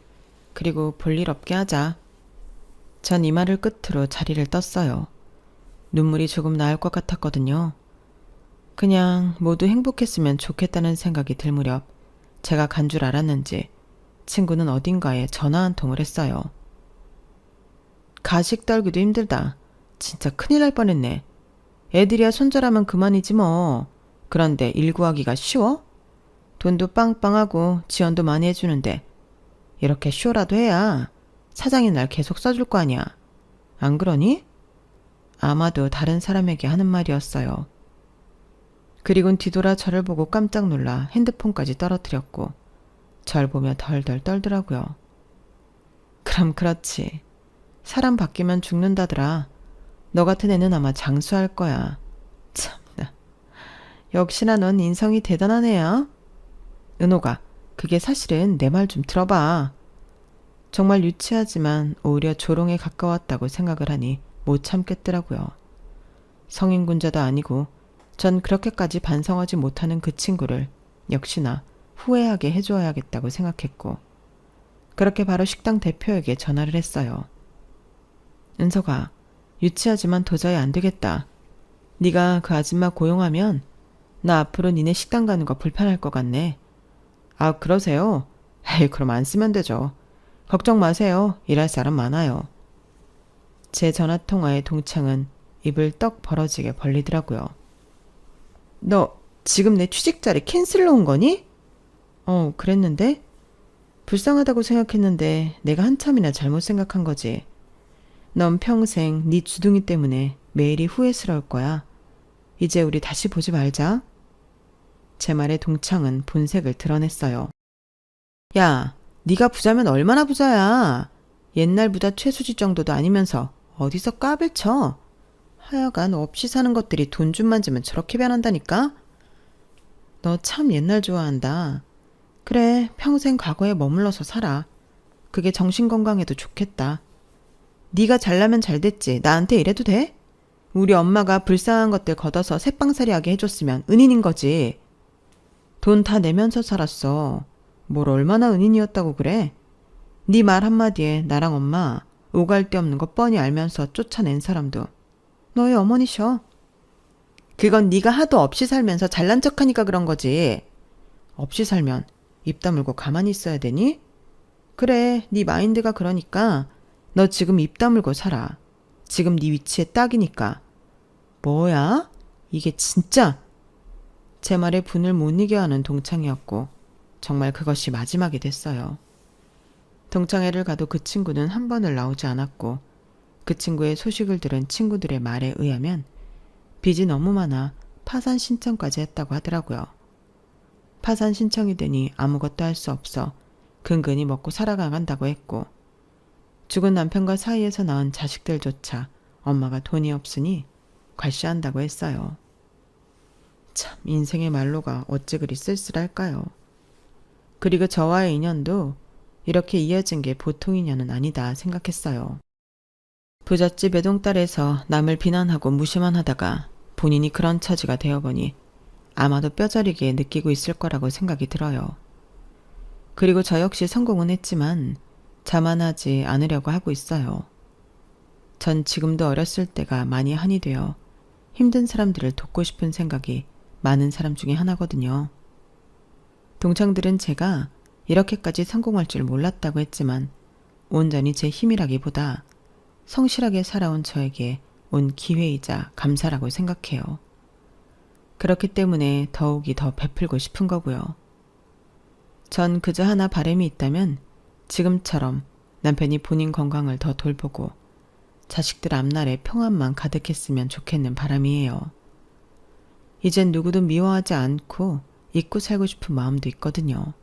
그리고 볼일 없게 하자. 전 이 말을 끝으로 자리를 떴어요. 눈물이 조금 나올 것 같았거든요. 그냥 모두 행복했으면 좋겠다는 생각이 들 무렵 제가 간 줄 알았는지 친구는 어딘가에 전화 한 통을 했어요. 가식 떨기도 힘들다. 진짜 큰일 날 뻔했네. 애들이야 손절하면 그만이지 뭐. 그런데 일 구하기가 쉬워? 돈도 빵빵하고 지원도 많이 해주는데 이렇게 쇼라도 해야 사장이 날 계속 써줄 거 아니야. 안 그러니? 아마도 다른 사람에게 하는 말이었어요. 그리곤 뒤돌아 저를 보고 깜짝 놀라 핸드폰까지 떨어뜨렸고 절 보며 덜덜 떨더라고요. 그럼 그렇지. 사람 바뀌면 죽는다더라. 너 같은 애는 아마 장수할 거야. 참나. 역시나 넌 인성이 대단한 애야. 은호가, 그게 사실은 내 말 좀 들어봐. 정말 유치하지만 오히려 조롱에 가까웠다고 생각을 하니 못 참겠더라고요. 성인군자도 아니고 전 그렇게까지 반성하지 못하는 그 친구를 역시나 후회하게 해줘야겠다고 생각했고 그렇게 바로 식당 대표에게 전화를 했어요. 은서가, 유치하지만 도저히 안 되겠다. 네가 그 아줌마 고용하면 나 앞으로 니네 식당 가는 거 불편할 것 같네. 아, 그러세요? 에이, 그럼 안 쓰면 되죠. 걱정 마세요. 일할 사람 많아요. 제 전화통화에 동창은 입을 떡 벌어지게 벌리더라고요. 너 지금 내 취직 자리 캔슬로 온 거니? 그랬는데? 불쌍하다고 생각했는데 내가 한참이나 잘못 생각한 거지. 넌 평생 네 주둥이 때문에 매일이 후회스러울 거야. 이제 우리 다시 보지 말자. 제 말에 동창은 본색을 드러냈어요. 야, 네가 부자면 얼마나 부자야. 옛날 부자 최수지 정도도 아니면서 어디서 까불 쳐. 하여간 없이 사는 것들이 돈 좀 만지면 저렇게 변한다니까? 너 참 옛날 좋아한다. 그래, 평생 과거에 머물러서 살아. 그게 정신건강에도 좋겠다. 네가 잘나면 잘 됐지. 나한테 이래도 돼? 우리 엄마가 불쌍한 것들 걷어서 새빵살이 하게 해줬으면 은인인 거지. 돈 다 내면서 살았어. 뭘 얼마나 은인이었다고 그래? 네 말 한마디에 나랑 엄마 오갈 데 없는 거 뻔히 알면서 쫓아낸 사람도 너희 어머니셔. 그건 네가 하도 없이 살면서 잘난 척하니까 그런 거지. 없이 살면 입 다물고 가만히 있어야 되니? 그래, 네 마인드가 그러니까 너 지금 입 다물고 살아. 지금 네 위치에 딱이니까. 뭐야? 이게 진짜? 제 말에 분을 못 이겨하는 동창이었고 정말 그것이 마지막이 됐어요. 동창회를 가도 그 친구는 한 번을 나오지 않았고 그 친구의 소식을 들은 친구들의 말에 의하면 빚이 너무 많아 파산 신청까지 했다고 하더라고요. 파산 신청이 되니 아무것도 할 수 없어 근근히 먹고 살아가간다고 했고 죽은 남편과 사이에서 낳은 자식들조차 엄마가 돈이 없으니 괄시한다고 했어요. 참, 인생의 말로가 어찌 그리 쓸쓸할까요? 그리고 저와의 인연도 이렇게 이어진 게 보통 인연은 아니다 생각했어요. 부잣집 외동딸에서 남을 비난하고 무시만 하다가 본인이 그런 처지가 되어보니 아마도 뼈저리게 느끼고 있을 거라고 생각이 들어요. 그리고 저 역시 성공은 했지만 자만하지 않으려고 하고 있어요. 전 지금도 어렸을 때가 많이 한이 되어 힘든 사람들을 돕고 싶은 생각이 많은 사람 중에 하나거든요. 동창들은 제가 이렇게까지 성공할 줄 몰랐다고 했지만 온전히 제 힘이라기보다 성실하게 살아온 저에게 온 기회이자 감사라고 생각해요. 그렇기 때문에 더욱이 더 베풀고 싶은 거고요. 전 그저 하나 바람이 있다면 지금처럼 남편이 본인 건강을 더 돌보고 자식들 앞날에 평안만 가득했으면 좋겠는 바람이에요. 이젠 누구도 미워하지 않고 잊고 살고 싶은 마음도 있거든요.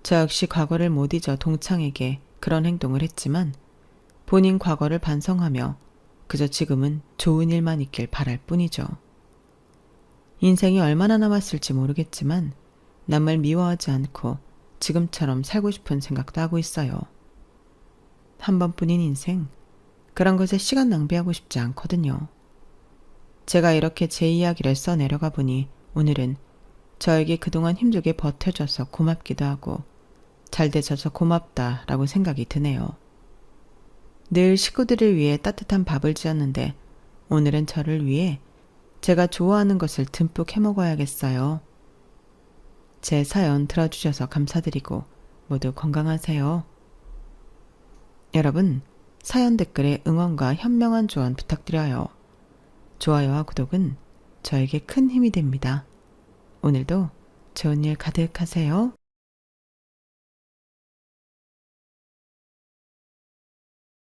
저 역시 과거를 못 잊어 동창에게 그런 행동을 했지만 본인 과거를 반성하며 그저 지금은 좋은 일만 있길 바랄 뿐이죠. 인생이 얼마나 남았을지 모르겠지만 남을 미워하지 않고 지금처럼 살고 싶은 생각도 하고 있어요. 한 번뿐인 인생, 그런 것에 시간 낭비하고 싶지 않거든요. 제가 이렇게 제 이야기를 써내려가 보니 오늘은 저에게 그동안 힘들게 버텨줘서 고맙기도 하고 잘 돼줘서 고맙다라고 생각이 드네요. 늘 식구들을 위해 따뜻한 밥을 지었는데 오늘은 저를 위해 제가 좋아하는 것을 듬뿍 해먹어야겠어요. 제 사연 들어주셔서 감사드리고 모두 건강하세요. 여러분, 사연 댓글에 응원과 현명한 조언 부탁드려요. 좋아요와 구독은 저에게 큰 힘이 됩니다. 오늘도 좋은 일 가득하세요.